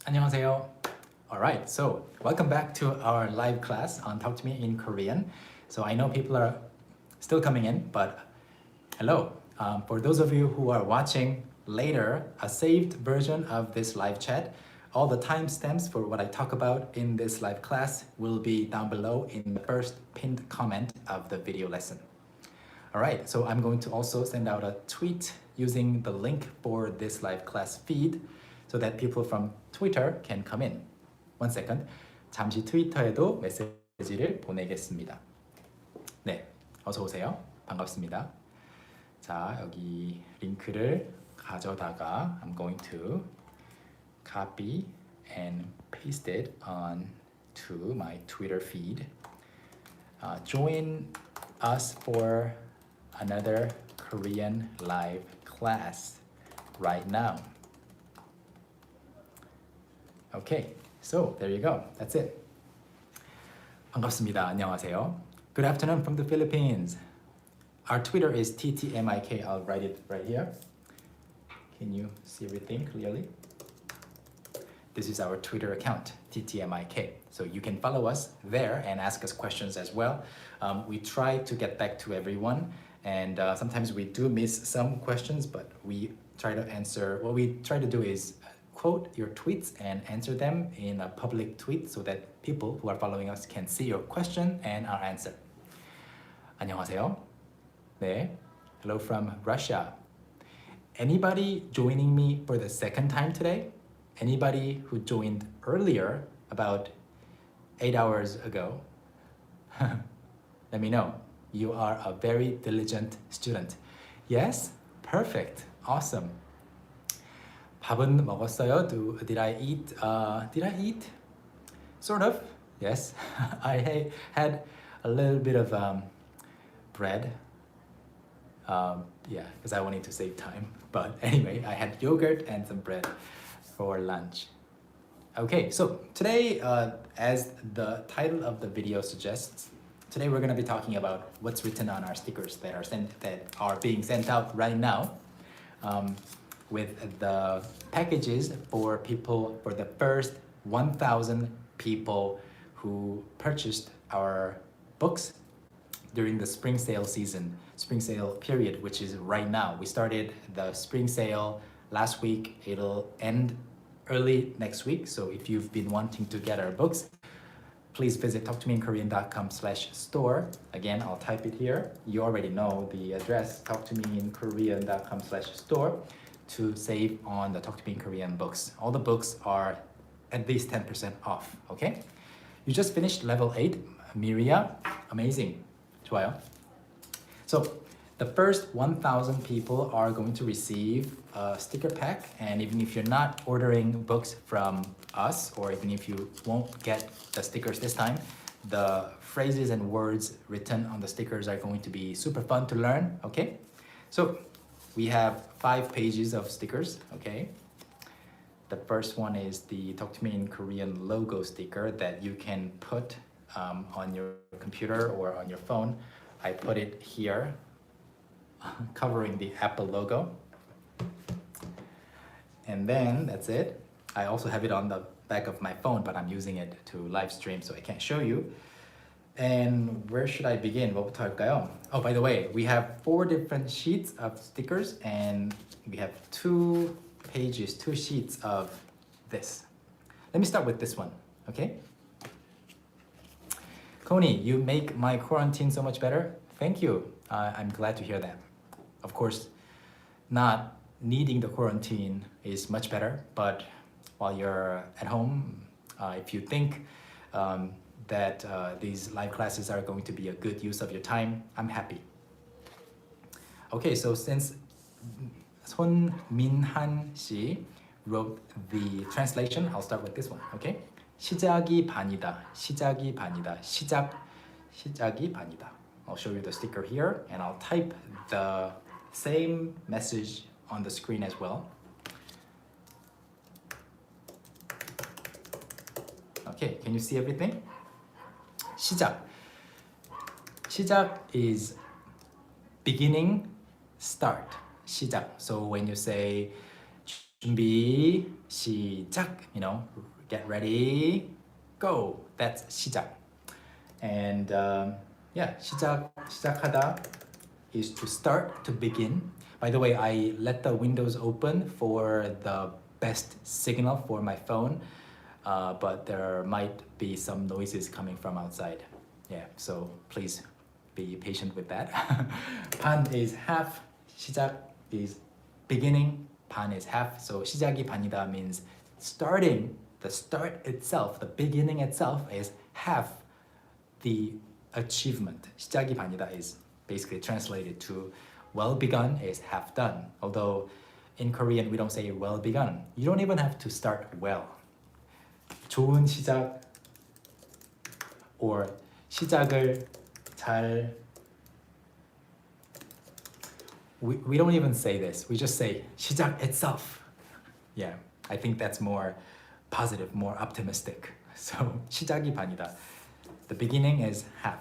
안녕하세요. Alright, so welcome back to our live class on Talk to Me in Korean. So I know people are still coming in, but hello. For those of you who are watching later, a saved version of this live chat, all the timestamps for what I talk about in this live class will be down below in the first pinned comment of the video lesson. Alright, so I'm going to also send out a tweet using the link for this live class feed so that people from Twitter can come in. One second. 잠시 트위터에도 메시지를 보내겠습니다. 네, 어서 오세요. 반갑습니다. 자, 여기 링크를 가져다가 I'm going to copy and paste it on to my Twitter feed. Join us for another Korean live class right now. Okay, so there you go. That's it. 반갑습니다. 안녕하세요. Good afternoon from the Philippines. Our Twitter is TTMIK. I'll write it right here. Can you see everything clearly? This is our Twitter account, TTMIK. So you can follow us there and ask us questions as well. We try to get back to everyone, and sometimes we do miss some questions, but we try to answer. What we try to do is quote your tweets and answer them in a public tweet so that people who are following us can see your question and our answer. 안녕하세요. 네. Hello from Russia. Anybody joining me for the second time today? Anybody who joined earlier, about 8 hours ago? Let me know. You are a very diligent student. Yes? Perfect. Awesome. 밥은 먹었어요? Did I eat? Did I eat? Sort of. Yes. I had a little bit of bread. Yeah, because I wanted to save time. But anyway, I had yogurt and some bread for lunch. Okay, so today, as the title of the video suggests, today we're going to be talking about what's written on our stickers that are being sent out right now, with the packages for the first 1,000 people who purchased our books during the spring sale period, which is right now. We started the spring sale last week. It'll end early next week. So if you've been wanting to get our books, please visit talktomeinkorean.com/store. Again, I'll type it here. You already know the address, talktomeinkorean.com/store, to save on the Talk to Me in Korean books. All the books are at least 10% off, okay? You just finished level 8, Miria. Amazing. 좋아요. So the first 1,000 people are going to receive a sticker pack, and even if you're not ordering books from us, or even if you won't get the stickers this time, the phrases and words written on the stickers are going to be super fun to learn, okay? So we have 5 pages of stickers, okay? The first one is the Talk to Me in Korean logo sticker that you can put on your computer or on your phone. I put it here, covering the Apple logo. And then that's it. I also have it on the back of my phone, but I'm using it to live stream, so I can't show you. And where should I begin? 뭐부터 할까요? Oh, by the way, we have 4 different sheets of stickers, and we have 2 sheets of this. Let me start with this one, okay? Coney, you make my quarantine so much better. Thank you. I'm glad to hear that. Of course, not needing the quarantine is much better, but while you're at home, if you think that these live classes are going to be a good use of your time, I'm happy. Okay, so since 손민한 씨 wrote the translation, I'll start with this one, okay? 시작이 반이다, 시작이 반이다, 시작이 반이다. I'll show you the sticker here, and I'll type the same message on the screen as well. Okay, can you see everything? 시작. 시작 is beginning, start. 시작. So when you say 준비, 시작. You know, get ready, go. That's 시작. And yeah, 시작하다 is to start, to begin. By the way, I let the windows open for the best signal for my phone, but there might be some noises coming from outside. Yeah, so please be patient with that. 반 is half, 시작 is beginning, 반 is half. So 시작이 반이다 means starting, the start itself, the beginning itself is half the achievement. 시작이 반이다 is basically translated to well begun is half done. Although in Korean we don't say well begun. You don't even have to start well. 좋은 시작 or 시작을 잘 we don't even say this. We just say 시작 itself. Yeah, I think that's more positive, more optimistic. So 시작이 반이다. The beginning is half.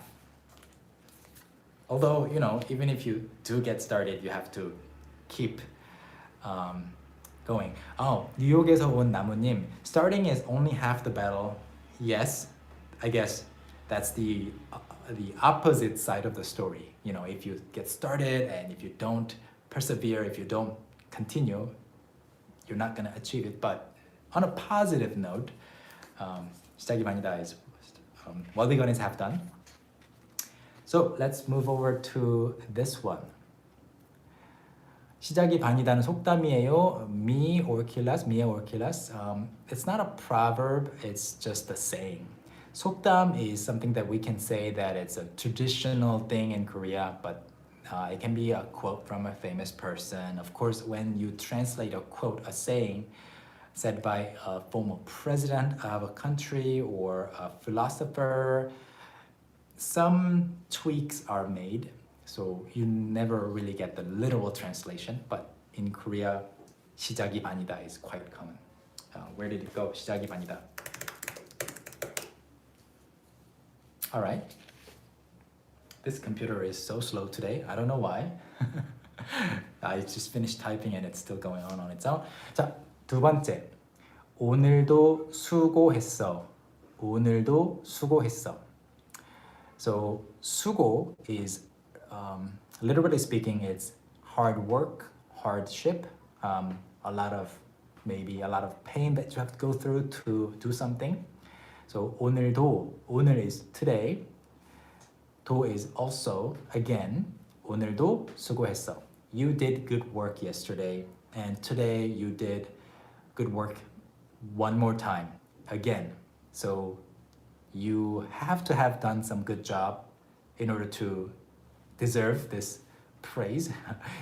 Although, you know, even if you do get started, you have to keep going. Oh, 뉴욕에서 온 나무님, starting is only half the battle. Yes, I guess that's the opposite side of the story. You know, if you get started and if you don't persevere, if you don't continue, you're not gonna achieve it. But on a positive note, 시작이 반이다 is well begun is half done. So let's move over to this one. 시작이 반이다는 속담이에요. Me or killas, mia or killas. It's not a proverb, it's just a saying. 속담 is something that we can say that it's a traditional thing in Korea, but it can be a quote from a famous person. Of course, when you translate a quote, a saying said by a former president of a country or a philosopher, some tweaks are made, so you never really get the literal translation. But in Korea, 시작이 반이다 is quite common. Where did it go? 시작이 반이다. All right. This computer is so slow today. I don't know why. I just finished typing and it's still going on its own. 자, 두 번째. 오늘도 수고했어. 오늘도 수고했어. So 수고 is literally speaking, it's hard work, hardship, a lot of pain that you have to go through to do something. So 오늘도, 오늘 is today, 도 is also again. 오늘도 수고했어. You did good work yesterday, and today you did good work one more time again. So you have to have done some good job in order to deserve this praise.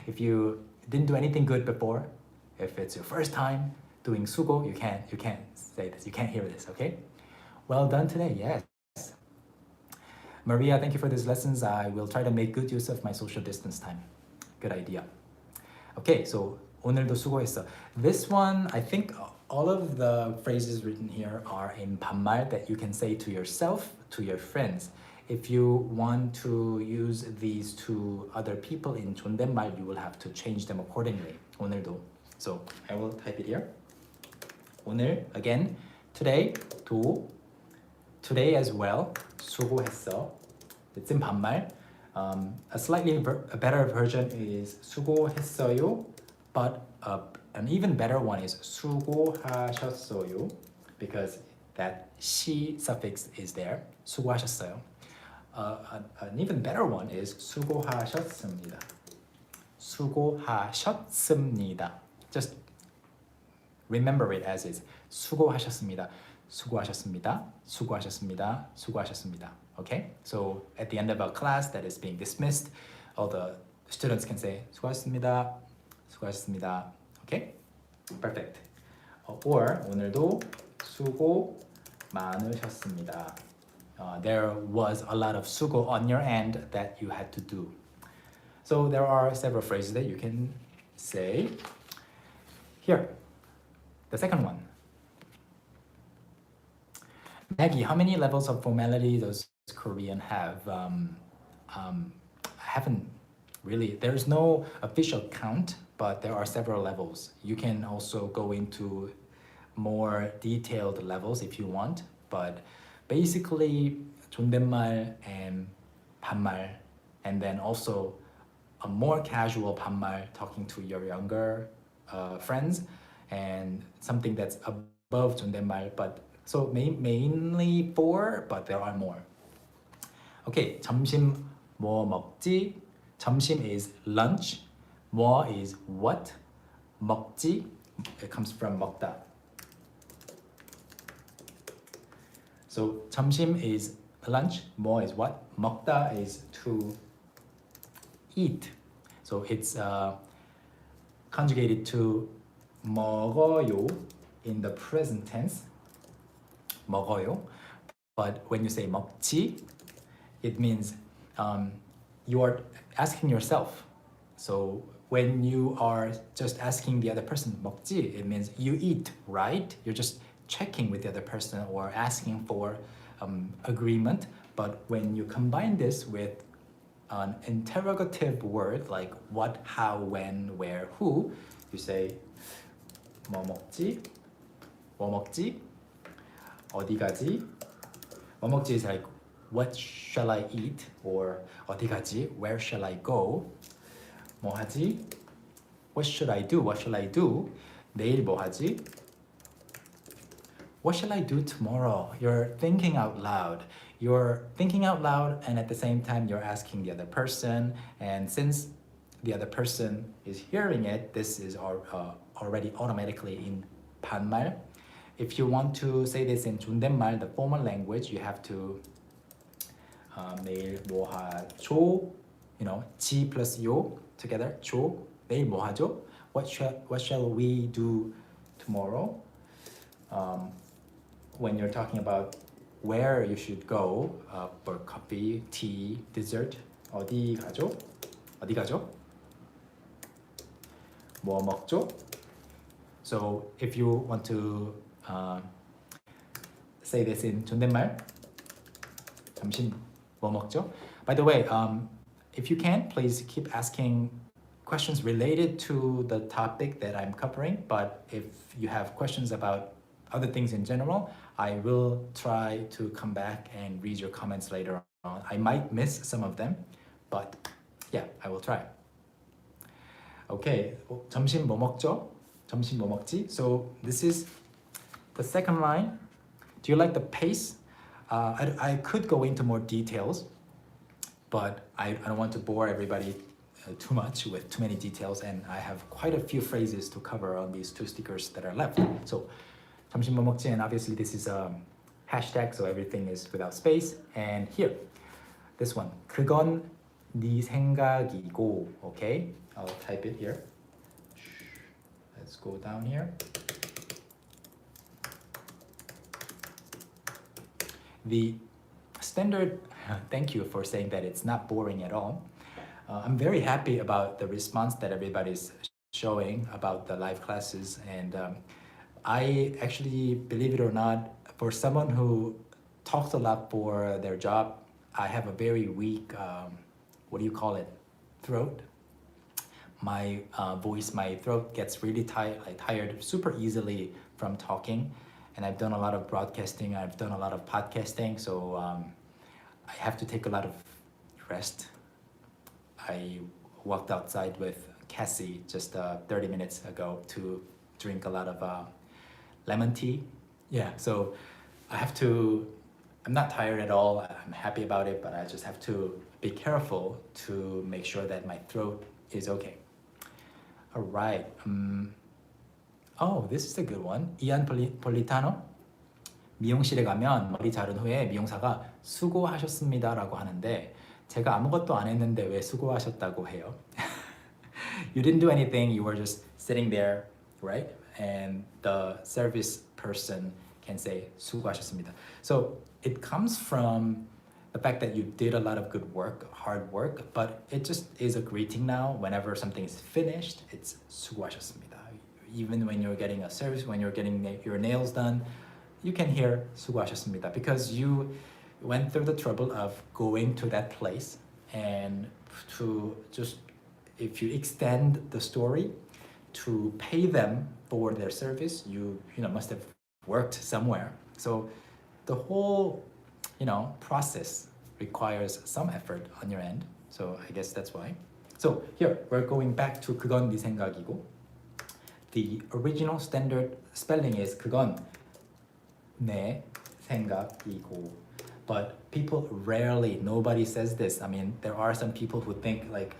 If you didn't do anything good before, if it's your first time doing sugo, you can't say this, you can't hear this, okay? Well done today, yes. Maria, thank you for these lessons. I will try to make good use of my social distance time. Good idea. Okay, so 오늘도 수고했어. This one, I think all of the phrases written here are in 반말 that you can say to yourself, to your friends. If you want to use these to other people in 존댓말, you will have to change them accordingly. 오늘도. So I will type it here. 오늘, again, today, 도, today as well, 수고했어. It's in 반말. A slightly better version is 수고했어요, but an even better one is 수고하셨어요, because that 시 suffix is there. 수고하셨어요. An even better one is 수고하셨습니다. 수고하셨습니다. Just remember it as is. 수고하셨습니다. 수고하셨습니다. 수고하셨습니다. 수고하셨습니다. Okay? So at the end of a class that is being dismissed, all the students can say 수고하셨습니다. 수고하셨습니다. Okay? Perfect. Or 오늘도 수고 많으셨습니다. There was a lot of 수고 on your end that you had to do. So there are several phrases that you can say. Here, the second one. Maggie, how many levels of formality does Korean have? I haven't really, there's no official count, but there are several levels. You can also go into more detailed levels if you want, but basically 존댓말 and 반말, and then also a more casual 반말 talking to your younger friends, and something that's above 존댓말, but so mainly four, but there are more. Okay, 점심 뭐 먹지? 점심 is lunch, 뭐 is what, 먹지, it comes from 먹다. So 점심 is lunch, 뭐 is what, 먹다 is to eat. So it's conjugated to 먹어요 in the present tense, 먹어요. But when you say 먹지, it means you are asking yourself. So when you are just asking the other person 먹지, it means you eat, right? You're just checking with the other person or asking for agreement. But when you combine this with an interrogative word like what, how, when, where, who, you say 뭐 먹지? 뭐 먹지? 어디 가지? 뭐 먹지 is like what shall I eat, or 어디 가지? Where shall I go? 뭐 하지? What should I do? What shall I do? 내일 뭐 하지? What shall I do tomorrow? You're thinking out loud. You're thinking out loud, and at the same time you're asking the other person, and since the other person is hearing it, this is already automatically in 반말. If you want to say this in 존댓말, the formal language, you have to 내일 뭐 하죠? You know, 지 plus 요 together. 조. 내일 뭐 하죠? What shall we do tomorrow? When you're talking about where you should go for coffee, tea, dessert, 어디 가죠? 어디 가죠? 뭐 먹죠? So if you want to say this in 존댓말, 점심 뭐 먹죠? By the way, if you can, please keep asking questions related to the topic that I'm covering. But if you have questions about other things in general, I will try to come back and read your comments later on. I might miss some of them, but yeah, I will try. Okay, 점심 뭐 먹죠? 점심 뭐 먹지? So this is the second line. Do you like the pace? I could go into more details, but I don't want to bore everybody too much with too many details, and I have quite a few phrases to cover on these two stickers that are left. So 점심 뭐 먹지, and obviously this is a hashtag, so everything is without space. And here, this one, 그건 네 생각이고. Okay, I'll type it here. Let's go down here. The standard, thank you for saying that it's not boring at all. I'm very happy about the response that everybody's showing about the live classes, and I actually, believe it or not, for someone who talks a lot for their job, I have a very weak, what do you call it, throat. My voice, my throat gets really tired super easily from talking, and I've done a lot of broadcasting, I've done a lot of podcasting, so I have to take a lot of rest. I walked outside with Cassie just 30 minutes ago to drink a lot of lemon tea. Yeah, so I'm not tired at all, I'm happy about it, but I just have to be careful to make sure that my throat is okay. All right. Oh, this is a good one. 이안 폴리타노. 미용실에 가면 머리 자른 후에 미용사가 수고하셨습니다라고 하는데 제가 아무것도 안 했는데 왜 수고하셨다고 해요? You didn't do anything. You were just sitting there, right? And the service person can say 수고하셨습니다. So it comes from the fact that you did a lot of good work, hard work, but it just is a greeting now. Whenever something is finished, it's 수고하셨습니다. Even when you're getting a service, when you're getting your nails done, you can hear 수고하셨습니다 because you went through the trouble of going to that place, and to just, if you extend the story, to pay them for their service, you must have worked somewhere. So the whole process requires some effort on your end. So I guess that's why. So here we're going back to 그건 네 생각이고. The original standard spelling is 그건 내 생각이고. But people rarely, nobody says this. I mean, there are some people who think like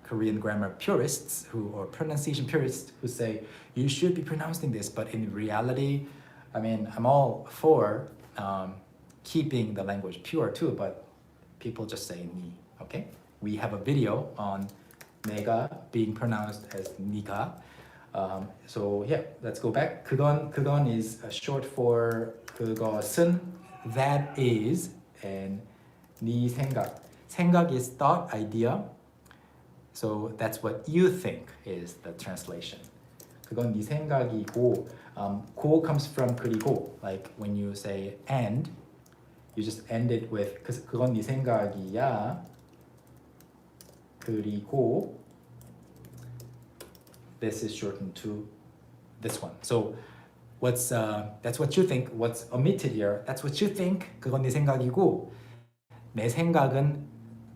Korean grammar purists or pronunciation purists who say you should be pronouncing this, but in reality, I mean, I'm all for keeping the language pure too, but people just say ni, okay? We have a video on 내가 being pronounced as 니가. So yeah, let's go back. 그건 is short for 그것은, that is, and 네 생각. 생각 is thought, idea. So that's what you think is the translation. 그건 네 생각이고, 고 comes from 그리고. Like when you say and, you just end it with 그건 네 생각이야. 그리고 this is shortened to this one. So that's what you think. What's omitted here, that's what you think. 그건 네 생각이고 내 생각은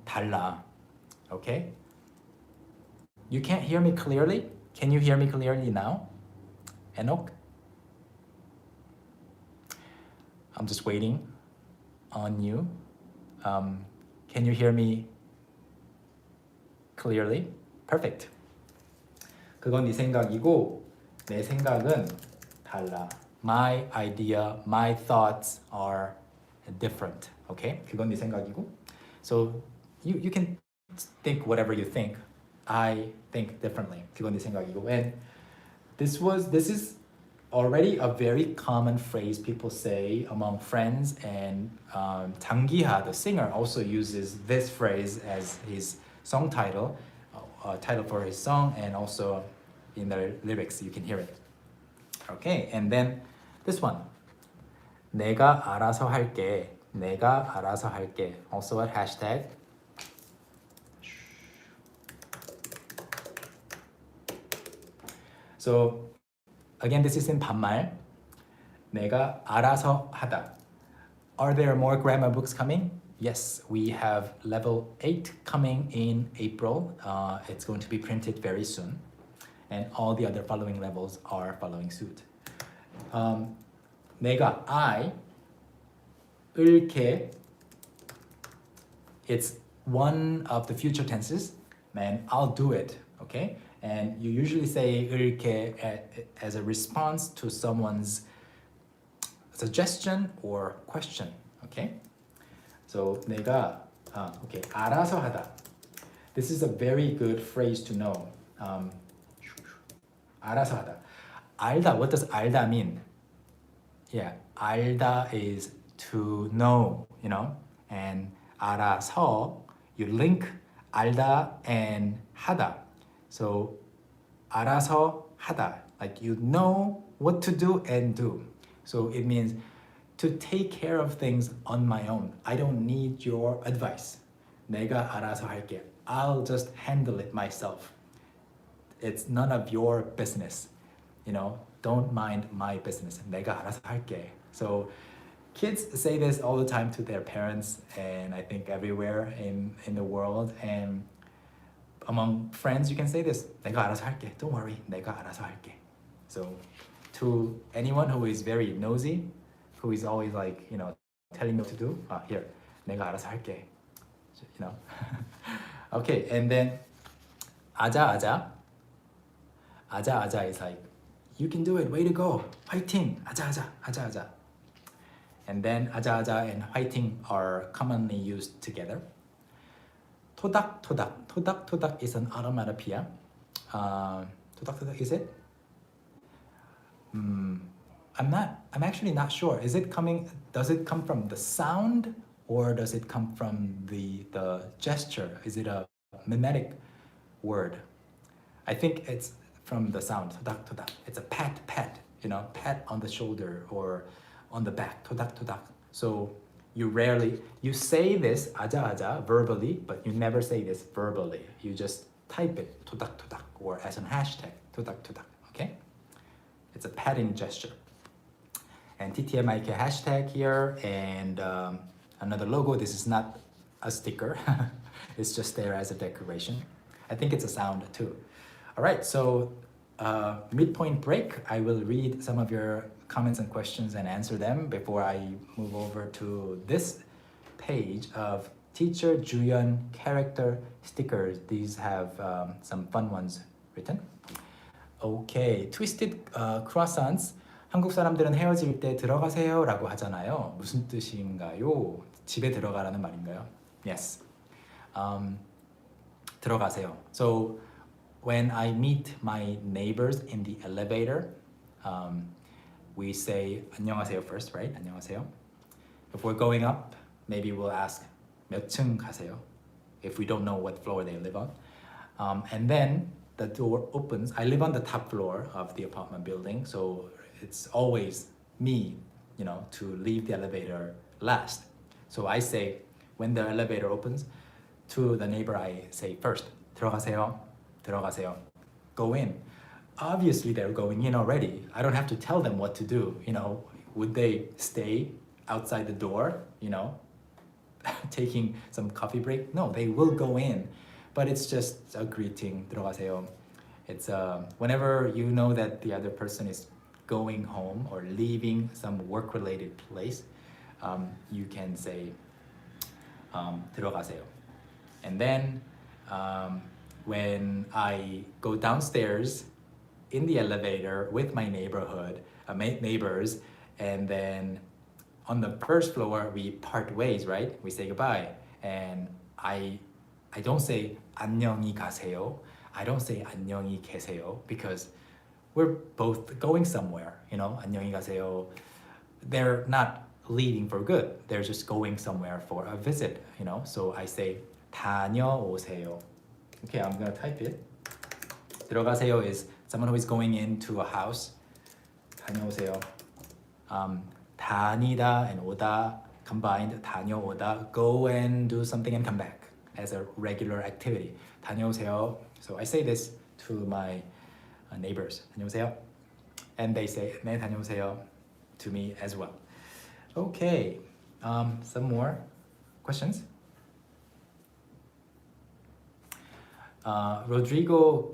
달라. Okay? You can't hear me clearly? Can you hear me clearly now? Enoch? I'm just waiting on you. Can you hear me clearly? Perfect. 그건 네 생각이고 내 생각은 달라. My idea, my thoughts are different. Okay? 그건 네 생각이고. So you can think whatever you think. I think differently. 그건 네 생각이고. And this is already a very common phrase people say among friends, and 장기하, the singer, also uses this phrase as his song title for his song, and also in the lyrics you can hear it. Okay, and then this one. 내가 알아서 할게. 내가 알아서 할게. Also a hashtag. So again, this is in 반말. 내가 알아서 하다. Are there more grammar books coming? Yes, we have level 8 coming in April. It's going to be printed very soon. And all the other following levels are following suit. 내가, I, 을게, it's one of the future tenses, and I'll do it, okay? And you usually say 을게 as a response to someone's suggestion or question, okay? So 내가, okay, 알아서 하다. This is a very good phrase to know. 알아서 하다. 알다, what does 알다 mean? Yeah, 알다 is to know, and 알아서, you link 알다 and 하다. So 알아서 하다, like you know what to do and do. So it means to take care of things on my own. I don't need your advice. 내가 알아서 할게. I'll just handle it myself. It's none of your business. Don't mind my business. 내가 알아서 할게. So kids say this all the time to their parents, and I think everywhere in the world, and among friends you can say this. 내가 알아서 할게. Don't worry. 내가 알아서 할게. So to anyone who is very nosy, who is always like, telling me what to do, here, 내가 알아서 할게. Okay, and then 아자 is like, you can do it, way to go, 화이팅, 아자. And then 아자 and 화이팅 are commonly used together. 토닥토닥 is an onomatopoeia. 토닥토닥, is it? I'm actually not sure. Does it come from the sound, or does it come from the gesture? Is it a mimetic word? I think it's from the sound. 토닥토닥. It's a pat, pat on the shoulder or on the back. 토닥토닥. So you say this 아자 verbally, but you never say this verbally. You just type it 토닥토닥 or as a hashtag. 토닥토닥. Okay? It's a patting gesture. And TTMIK hashtag here and another logo. This is not a sticker. It's just there as a decoration. I think it's a sound too. All right, so midpoint break. I will read some of your comments and questions and answer them before I move over to this page of teacher Juyeon character stickers. These have some fun ones written. Okay, twisted croissants. 한국 사람들은 헤어질 때 들어가세요 라고 하잖아요. 무슨 뜻인가요? 집에 들어가라는 말인가요? Yes. 들어가세요. So when I meet my neighbors in the elevator, we say 안녕하세요 first, right? 안녕하세요. If we're going up, maybe we'll ask 몇 층 가세요? If we don't know what floor they live on. And then the door opens. I live on the top floor of the apartment building, so it's always me, to leave the elevator last. So I say, when the elevator opens, to the neighbor I say first, 들어가세요, 들어가세요, go in. Obviously they're going in already. I don't have to tell them what to do. Would they stay outside the door, taking some coffee break? No, they will go in. But it's just a greeting, 들어가세요. It's whenever you know that the other person is going home or leaving some work-related place, you can say 들어가세요. And then when I go downstairs in the elevator with my neighbors, and then on the first floor we part ways, right? We say goodbye, and I don't say 안녕히 가세요. I don't say 안녕히 계세요 because we're both going somewhere, 안녕히 가세요. They're not leaving for good. They're just going somewhere for a visit, So I say 다녀오세요. Okay, I'm gonna type it. 들어가세요 is someone who is going into a house. 다녀오세요. 다니다 and 오다 combined. 다녀오다, go and do something and come back as a regular activity. 다녀오세요. So I say this to my neighbors. 다녀오세요. And they say 네 다녀오세요 to me as well. Okay, some more questions. Rodrigo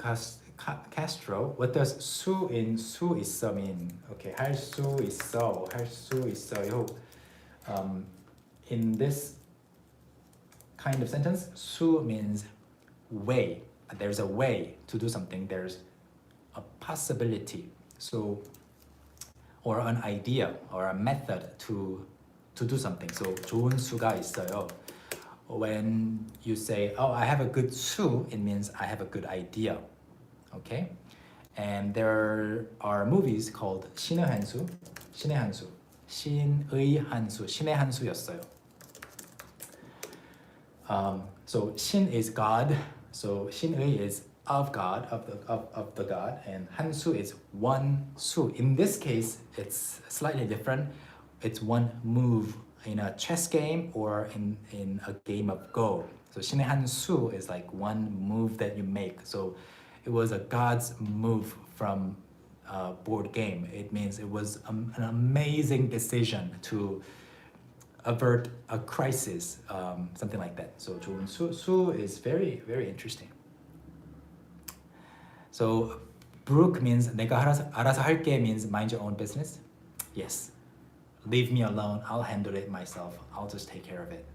Castro, what does 수 in 수 있어 mean? Okay, 할 수 있어, 할 수 있어요. In this kind of sentence, 수 means way. There's a way to do something. There's a possibility. So, or an idea or a method to do something. So, 좋은 수가 있어요. When you say, oh, I have a good 수, it means I have a good idea. Okay? And there are movies called 신의 한 수, 신의 한 수, 신의 한 수, 신의 한 수였어요. So 신 is God. So 신의 is of God, of the God, and 한 수 is one 수. In this case, it's slightly different. It's one move in a chess game or in a game of Go. So 신의 한 수 is like one move that you make. So it was a God's move from a board game. It means it was an amazing decision to avert a crisis, something like that. So 좋은 수 is very, very interesting. So Brooke means 내가 알아서 할게 means mind your own business. Yes. Leave me alone. I'll handle it myself. I'll just take care of it.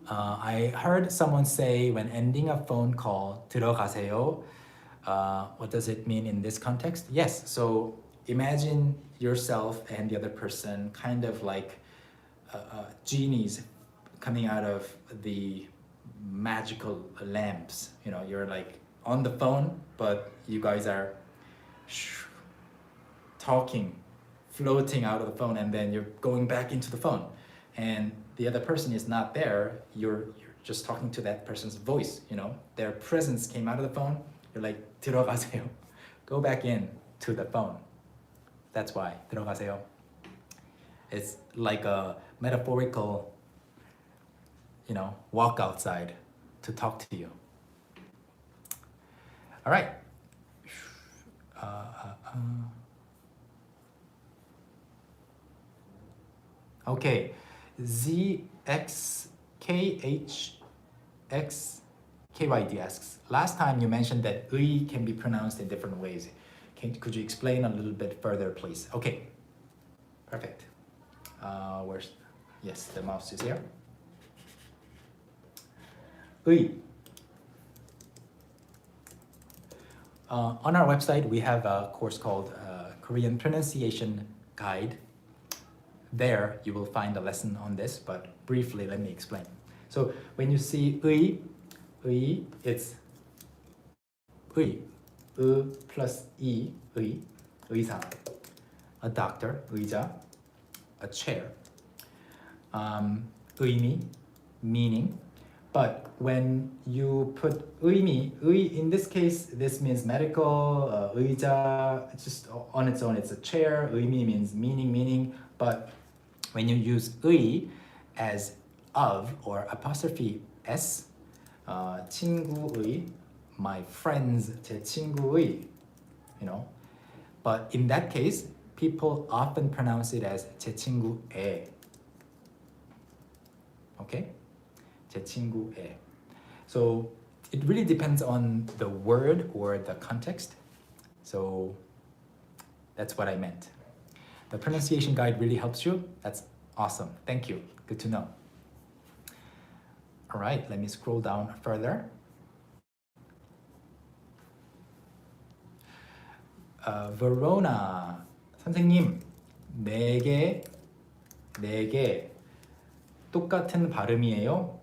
I heard someone say when ending a phone call, 들어가세요. What does it mean in this context? Yes, so imagine yourself and the other person kind of like genies coming out of the magical lamps. You're like on the phone, but you guys are talking, floating out of the phone, and then you're going back into the phone. And the other person is not there, you're just talking to that person's voice, Their presence came out of the phone, you're like, 들어가세요. Go back in to the phone. That's why, 들어가세요. It's like a metaphorical, walk outside to talk to you. All right. Okay. ZXKHXKYD asks, last time you mentioned that 의 can be pronounced in different ways. Could you explain a little bit further, please? Okay. Perfect. Where's, yes, the mouse is here. 의. On our website, we have a course called Korean Pronunciation Guide. There, you will find a lesson on this, but briefly, let me explain. So when you see 의, it's 의 plus 의, 의사, a doctor, 의자, a chair, 의미, meaning. But when you put 의미, in this case, this means medical, 의자, just on its own, it's a chair. 의미 means meaning. But when you use 의 as of or apostrophe s, 친구의, my friends, 제 친구의, you know. But in that case, people often pronounce it as 제 친구의. Okay? 제 친구의. So it really depends on the word or the context. So that's what I meant. The pronunciation guide really helps you. That's awesome. Thank you. Good to know. All right, let me scroll down further. Verona, 선생님, 네 개 똑같은 발음이에요.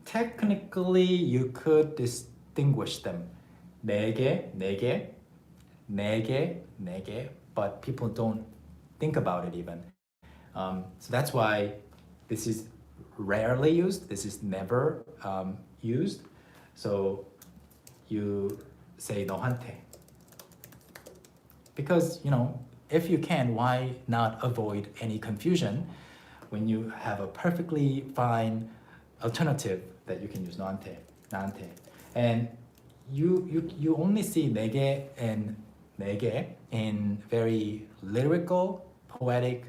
Technically, you could distinguish them. 네 개, but people don't think about it even. So that's why this is rarely used. This is never used. So you say 너한테. Because, you know, if you can, why not avoid any confusion when you have a perfectly fine alternative that you can use 너한테. And you only see 네 개 and 네 개 in very lyrical, poetic,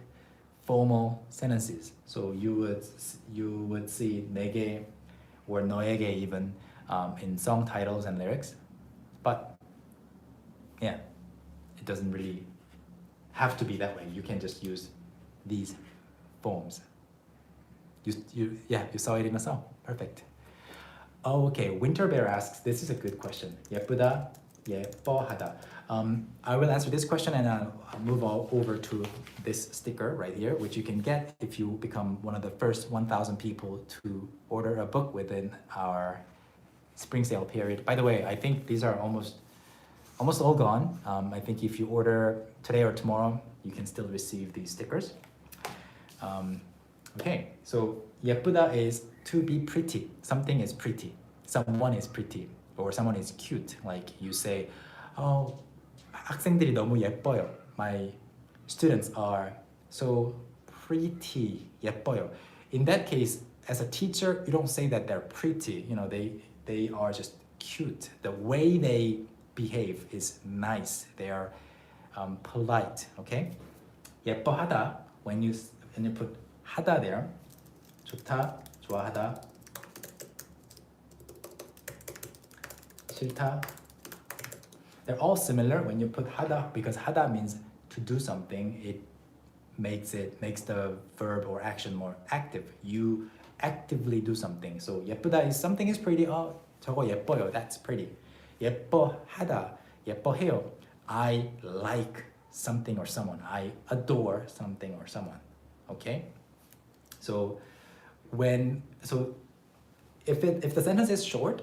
formal sentences. So you would see 네 개 or 너에게 even in song titles and lyrics. But yeah, it doesn't really have to be that way. You can just use these forms. You saw it in a song. Perfect. Okay, Winter Bear asks, this is a good question. 예쁘다, 예뻐하다. I will answer this question and I'll move over to this sticker right here, which you can get if you become one of the first 1,000 people to order a book within our spring sale period. By the way, I think these are almost all gone. I think if you order today or tomorrow, you can still receive these stickers. Okay, so 예쁘다 is to be pretty. Something is pretty. Someone is pretty. Or someone is cute. Like you say, oh, 학생들이 너무 예뻐요. My students are so pretty, 예뻐요. In that case, as a teacher, you don't say that they're pretty. You know, they are just cute. The way they behave is nice. They are polite. Okay. 예뻐하다. When you put 하다 there, 좋다, 좋아하다, 싫다. They're all similar when you put 하다, because 하다 means to do something. It makes the verb or action more active. You actively do something. So 예쁘다 is something is pretty. Oh, 저거 예뻐요. That's pretty. 예뻐하다, 예뻐해요. I like something or someone. I adore something or someone. Okay? So if the sentence is short,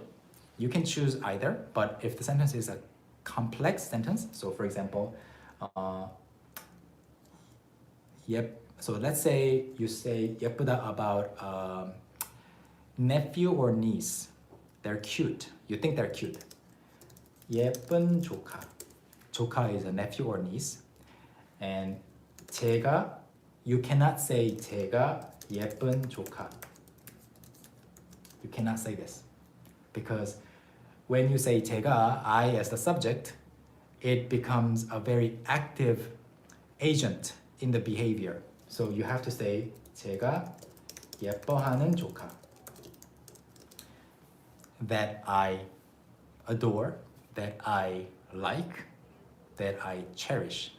you can choose either. But if the sentence is a complex sentence, so for example, so let's say you say 예쁘다 about nephew or niece. They're cute. You think they're cute. 예쁜 조카. 조카 is a nephew or niece. And 제가, you cannot say 제가 예쁜 조카. You cannot say this because when you say 제가, I as the subject, it becomes a very active agent in the behavior. So you have to say 제가 예뻐하는 조카. That I adore, that I like, that I cherish.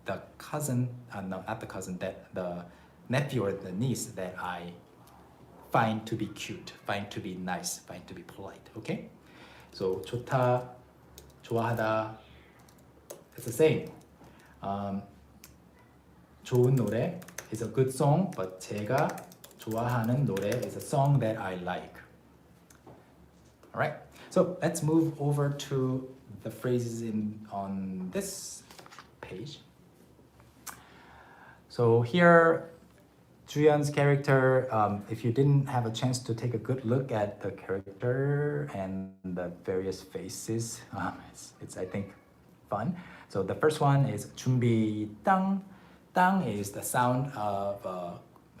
The cousin, no, not the cousin, that the nephew or the niece that I find to be cute, find to be nice, find to be polite. Okay? So 좋다, 좋아하다. It's the same. 좋은 노래 is a good song, but 제가 좋아하는 노래 is a song that I like. All right. So let's move over to the phrases on this page. So here, Juyeon's character, if you didn't have a chance to take a good look at the character and the various faces, it's I think fun. So the first one is 준비 땅. 땅 is the sound of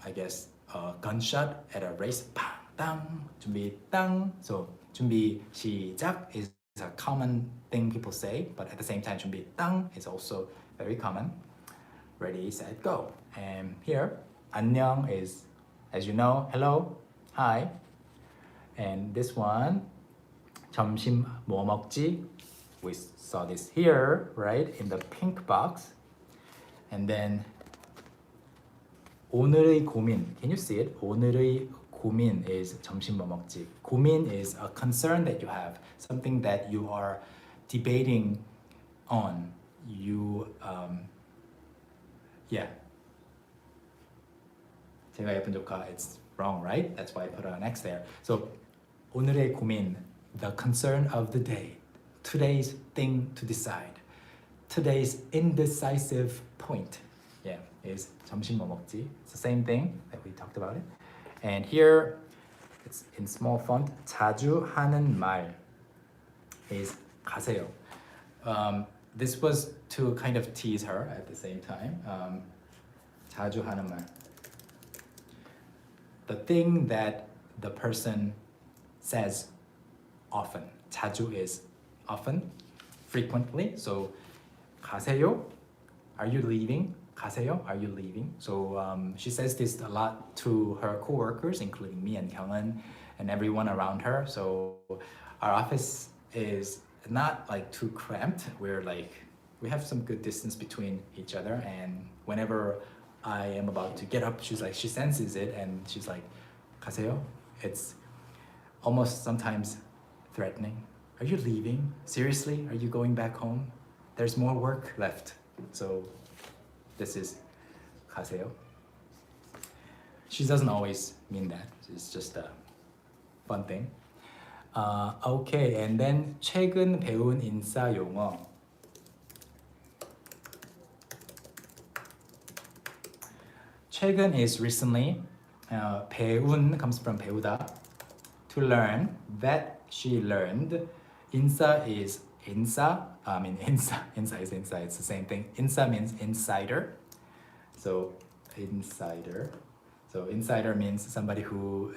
I guess a gunshot at a race. 팡, 땅, 준비 땅. So 준비 시작 is a common thing people say, but at the same time 준비 땅 is also very common. Ready, set, go. And here 안녕 is, as you know, hello, hi. And this one 점심 뭐 먹지? We saw this here, right, in the pink box. And then 오늘의 고민. Can you see it? 오늘의 고민 is 점심 뭐 먹지. 고민 is a concern that you have, something that you are debating on. 제가 예쁜 조카, it's wrong, right? That's why I put an X there. So 오늘의 고민, the concern of the day, today's thing to decide, today's indecisive point, is 점심 뭐 먹지? It's the same thing that we talked about it. And here, it's in small font. 자주 하는 말 is 가세요. This was to kind of tease her at the same time. 자주 하는 말. The thing that the person says often. 자주 is often, frequently. So 가세요? Are you leaving? 가세요? Are you leaving? So she says this a lot to her coworkers, including me and Kyunghan and everyone around her. So our office is not like too cramped. We have some good distance between each other, and whenever I am about to get up, she senses it, and she's like, 가세요? It's almost sometimes threatening. Are you leaving? Seriously? Are you going back home? There's more work left. So this is 가세요. She doesn't always mean that. It's just a fun thing. Okay, and then 최근 배운 인싸 용어. 최근 is recently. 배운 comes from 배우다. To learn. That she learned. 인싸 is 인싸. 인싸 is insider. It's the same thing. 인싸 means insider. So insider. So insider means somebody who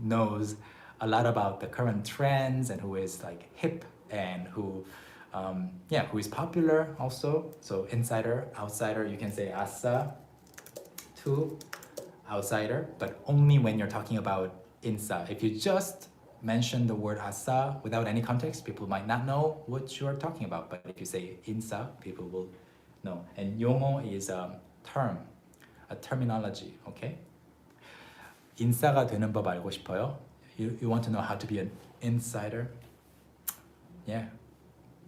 knows a lot about the current trends and who is like hip and who is popular also. So insider, outsider, you can say 아싸 to outsider, but only when you're talking about 인싸. If you just mention the word 아싸 without any context, people might not know what you are talking about. But if you say 인싸, people will know. And 용어 is a term, a terminology, okay? 인싸가 되는 법 알고 싶어요? You want to know how to be an insider? Yeah,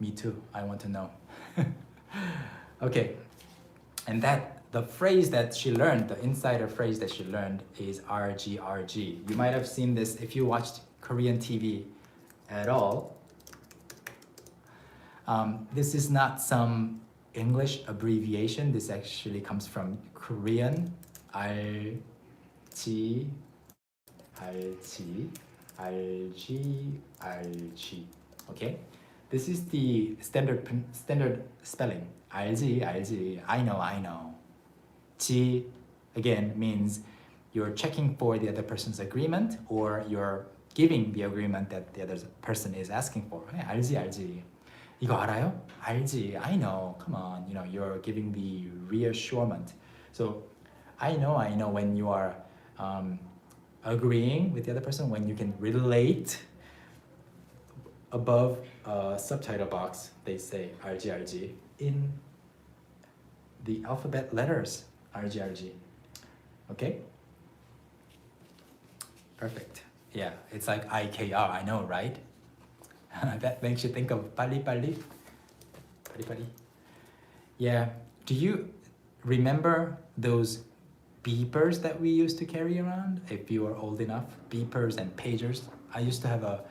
me too. I want to know. Okay, and the phrase that she learned, the insider phrase that she learned is RG. You might have seen this if you watched Korean TV at all. This is not some English abbreviation. This actually comes from Korean. 알지. Okay, this is the standard spelling. 알지. I know. 지 again means you're checking for the other person's agreement, or you're giving the agreement that the other person is asking for. 네, 알지. 이거 알아요? 알지. I know. Come on. You're giving the reassurance. So I know when you are agreeing with the other person, when you can relate. Above subtitle box, they say 알지. In the alphabet letters, 알지. Okay? Perfect. Yeah, it's like IKR, I know, right? That makes you think of 빨리. Yeah, do you remember those beepers that we used to carry around? If you are old enough, beepers and pagers. I used to have a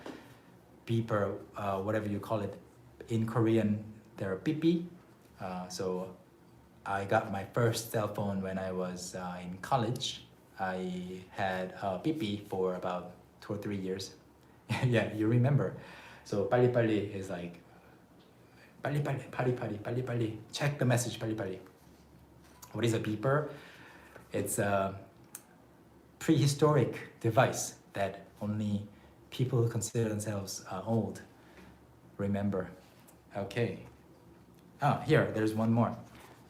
beeper, whatever you call it. In Korean, they're beepy. So I got my first cell phone when I was in college. I had a beepy for about 2 or 3 years. Yeah, you remember. So 빨리 is like 빨리. Check the message, 빨리. What is a beeper? It's a prehistoric device that only people who consider themselves old remember. Okay. Here, there's one more.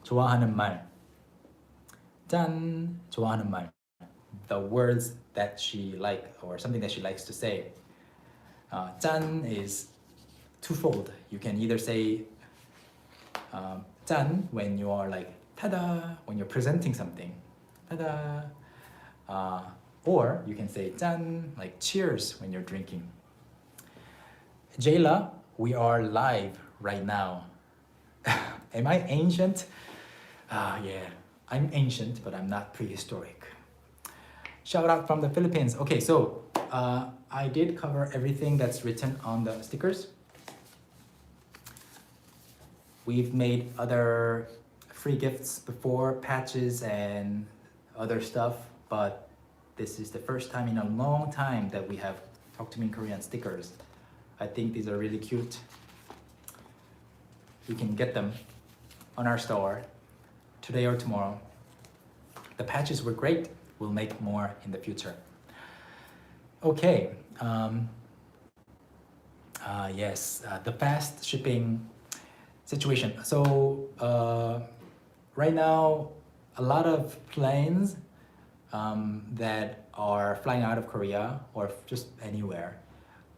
좋아하는 말. 짠, 좋아하는 말. The words that she likes or something that she likes to say. 짠 is twofold. You can either say 짠 when you are like tada when you're presenting something. tada. Or you can say 짠 like cheers when you're drinking. Jayla, we are live right now. Am I ancient? Yeah, I'm ancient, but I'm not prehistoric. Shout out from the Philippines. Okay, so I did cover everything that's written on the stickers. We've made other free gifts before, patches and other stuff, but this is the first time in a long time that we have Talk to Me in Korean stickers. I think these are really cute. You can get them on our store today or tomorrow. The patches were great. We'll make more in the future. Okay. Yes, the fast shipping situation. So right now, a lot of planes that are flying out of Korea or just anywhere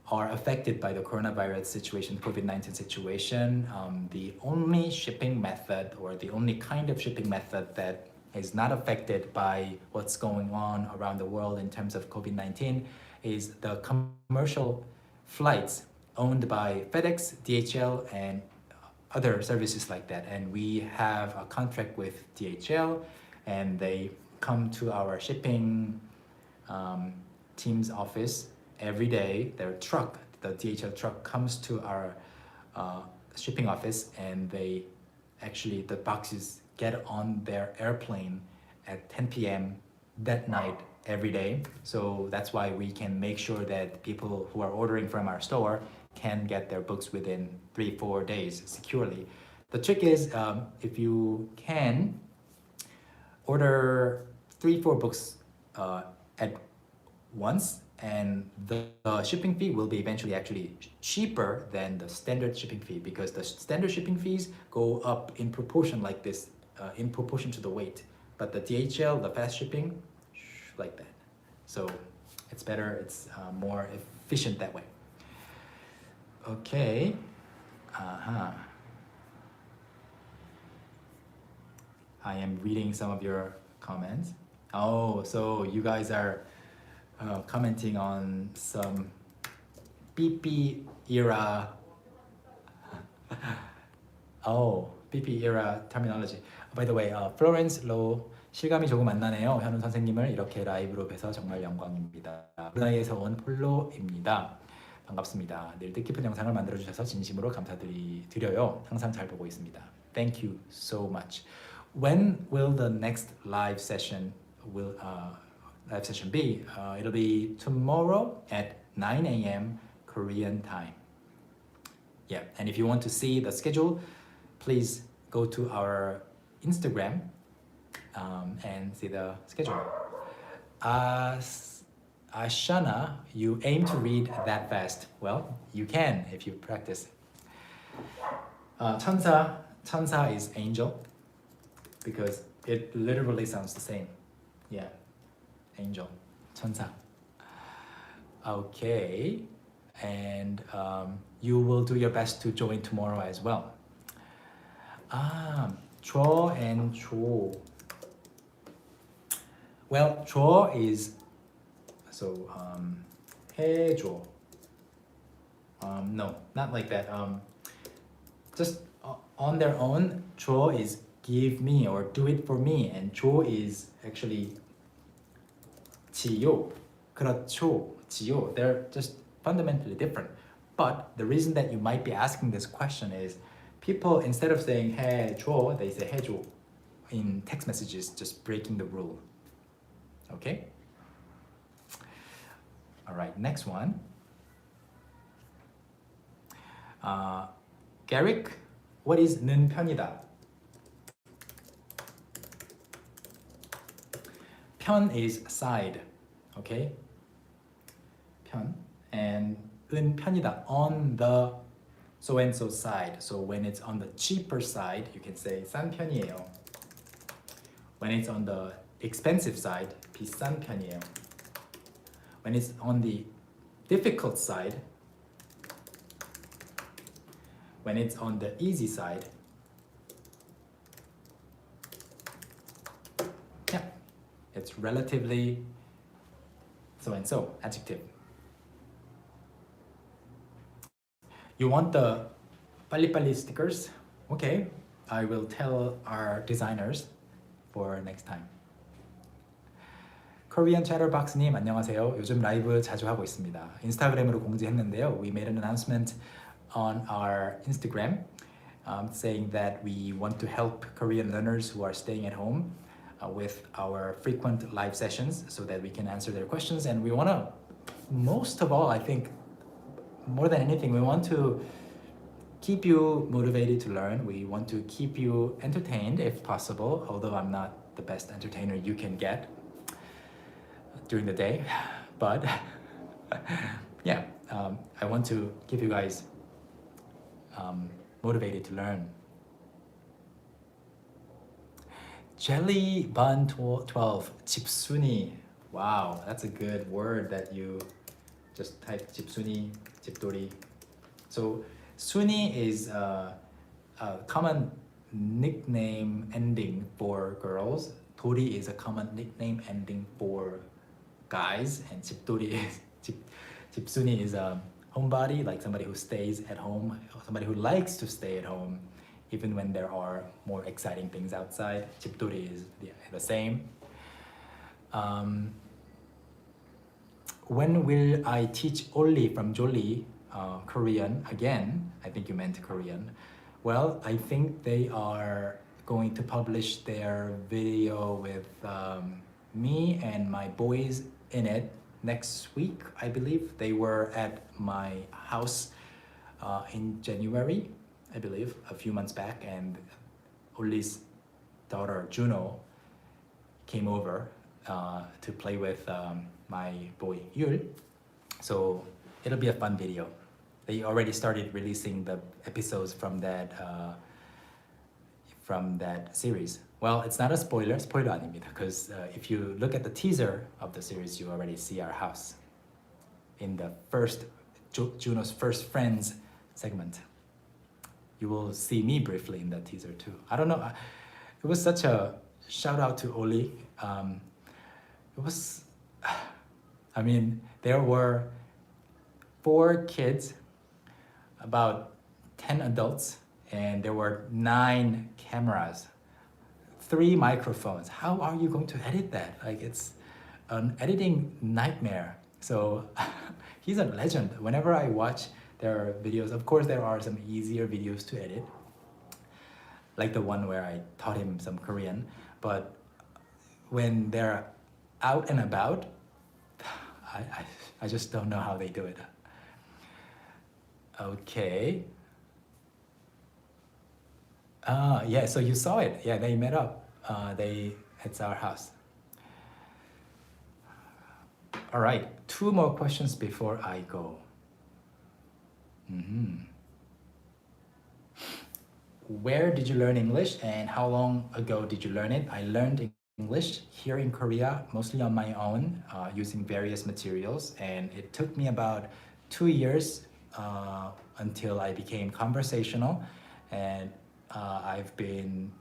are affected by the coronavirus situation, COVID-19 situation. The only shipping method or the only kind of shipping method that is not affected by what's going on around the world in terms of COVID-19 is the commercial flights owned by FedEx, DHL, and other services like that. And we have a contract with DHL, and they come to our shipping team's office every day. Their truck, the DHL truck, comes to our shipping office, and the boxes get on their airplane at 10 p.m. that night every day. So that's why we can make sure that people who are ordering from our store can get their books within 3-4 days securely. The trick is if you can order 3-4 books at once, and the shipping fee will be eventually actually cheaper than the standard shipping fee, because the standard shipping fees go up in proportion like this, in proportion to the weight. But the DHL, the fast shipping, like that. So it's better, it's more efficient that way. Okay. I am reading some of your comments. Oh, so you guys are commenting on some PP era. Oh, PP era terminology. By the way, Florence Low, 실감이 조금 안 나네요. 현우 선생님을 이렇게 라이브로 뵈서 정말 영광입니다. 브루나이에서 온 폴로입니다. 반갑습니다. 늘 뜻깊은 영상을 만들어주셔서 진심으로 감사드려요. 항상 잘 보고 있습니다. Thank you so much. When will the next live session be? It'll be tomorrow at 9 a.m. Korean time. Yeah, and if you want to see the schedule, please go to our Instagram and see the schedule. Ashana, you aim to read that fast. Well, you can if you practice. 천사 is angel because it literally sounds the same. Yeah, angel, 천사. Okay, and you will do your best to join tomorrow as well. 줘 and 줘. Well, 줘 is so 해줘. No, not like that. Just on their own, 줘 is give me or do it for me, and 줘 is actually 지요. 그렇죠, 지요. They're just fundamentally different. But the reason that you might be asking this question is people, instead of saying 해줘, they say 해줘 in text messages, just breaking the rule. Okay? All right, next one. Garrick, what is 는 편이다? 편 is side, okay? 편, and 은 편이다, on the so and so side. So when it's on the cheaper side, you can say 싼 편이에요. When it's on the expensive side, 비싼 편이에요. When it's on the difficult side, when it's on the easy side, yeah, it's relatively so and so, adjective. You want the 빨리빨리 stickers? Okay, I will tell our designers for next time. Korean Chatterbox님 안녕하세요. 요즘 라이브 자주 하고 있습니다. 인스타그램으로 공지했는데요. We made an announcement on our Instagram saying that we want to help Korean learners who are staying at home with our frequent live sessions so that we can answer their questions. And we want to, most of all, I think, more than anything, we want to keep you motivated to learn. We want to keep you entertained if possible, although I'm not the best entertainer you can get during the day. But yeah, I want to keep you guys motivated to learn. Jelly Bun 12, 집순이. Wow, that's a good word that you just type 집순이, 집돌이. So 순이 is a common nickname ending for girls. 도리 is a common nickname ending for guys, and 집돌이 is 집순이 is a homebody, like somebody who stays at home, somebody who likes to stay at home even when there are more exciting things outside. 집돌이 is the same. When will I teach Ollie from Jolie Korean again? I think you meant Korean. Well, I think they are going to publish their video with me and my boys in it next week, I believe. They were at my house in January, I believe, a few months back, and Ollie's daughter Juno came over to play with my boy Yul. So it'll be a fun video. They already started releasing the episodes from that series. Well, it's not a spoiler 아닙니다. Because if you look at the teaser of the series, you already see our house in the first Juno's first friends segment. You will see me briefly in that teaser too. I don't know. It was such a shout out to Oli. It was, I mean, there were 4 kids, about 10 adults, and there were 9 cameras, 3 microphones. How are you going to edit that? Like, it's an editing nightmare. So he's a legend. Whenever I watch their videos, of course there are some easier videos to edit, like the one where I taught him some Korean, but when they're out and about, I just don't know how they do it. Okay. Yeah, so you saw it. Yeah, they met up. It's our house. All right, 2 more questions before I go. Where did you learn English and how long ago did you learn it? I learned English here in Korea, mostly on my own, using various materials, and it took me about 2 years until I became conversational, and I've been,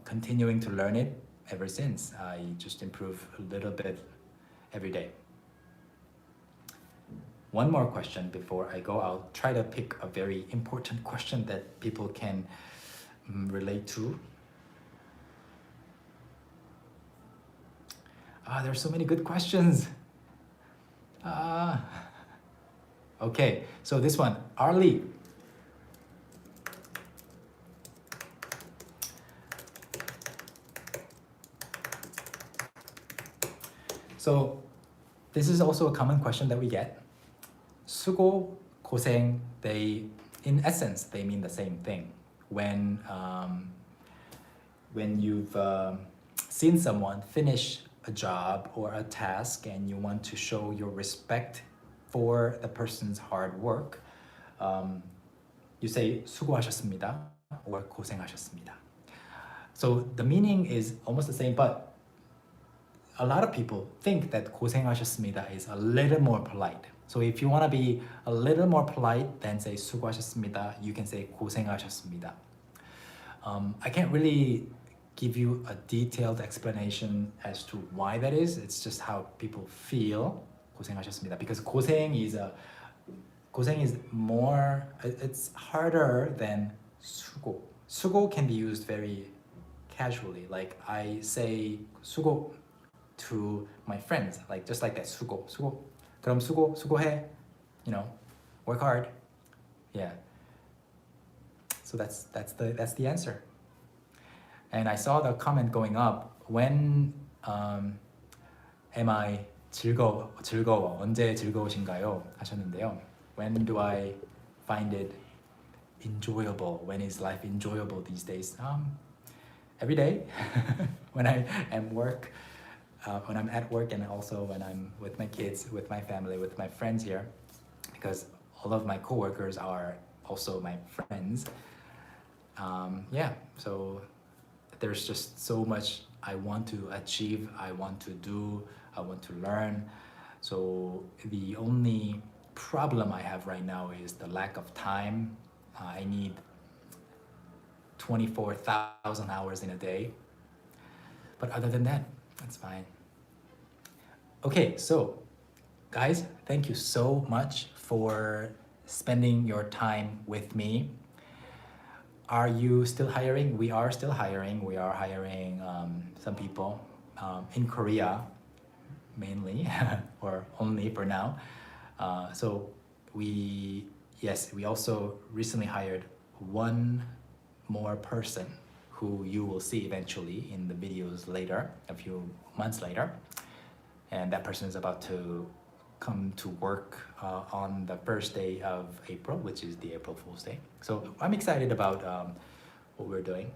continuing to learn it ever since. I just improve a little bit every day. One more question before I go. I'll try to pick a very important question that people can relate to. There's so many good questions. Okay, so this one, Arlie. So this is also a common question that we get. 수고, 고생, in essence, they mean the same thing. When you've seen someone finish a job or a task and you want to show your respect for the person's hard work, you say 수고하셨습니다 or 고생하셨습니다. So the meaning is almost the same, but a lot of people think that 고생하셨습니다 is a little more polite. So if you want to be a little more polite than say 수고하셨습니다, you can say 고생하셨습니다. I can't really give you a detailed explanation as to why that is. It's just how people feel. 고생하셨습니다. Because 고생 is more, it's harder than 수고. 수고 can be used very casually. Like I say 수고 to my friends, like just like that. 수고. 그럼 수고해. Work hard. Yeah. So that's the answer. And I saw the comment going up. When am I 즐거워? 언제 즐거우신가요? 하셨는데요. When do I find it enjoyable? When is life enjoyable these days? Every day. When I am when I'm at work, and also when I'm with my kids, with my family, with my friends here, because all of my coworkers are also my friends. So there's just so much I want to achieve, I want to do, I want to learn. So the only problem I have right now is the lack of time. I need 24,000 hours in a day. But other than that, that's fine. Okay, so guys, thank you so much for spending your time with me. Are you still hiring? We are still hiring. We are hiring some people in Korea, mainly, or only for now. So we also recently hired one more person who you will see eventually in the videos later, a few months later. And that person is about to come to work on the first day of April, which is the April Fool's Day. So I'm excited about what we're doing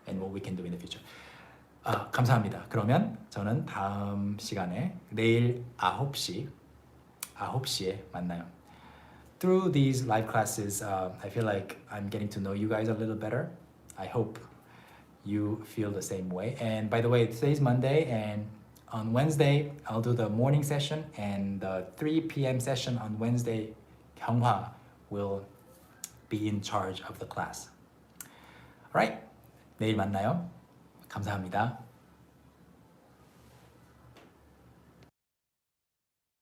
and what we can do in the future. 감사합니다. 그러면 저는 다음 시간에 내일 9시에 만나요. Through these live classes, I feel like I'm getting to know you guys a little better. I hope you feel the same way. And by the way, today's Monday, and on Wednesday, I'll do the morning session, and the 3 p.m. session on Wednesday, Hyunghwa will be in charge of the class. Alright, 내일 만나요. 감사합니다.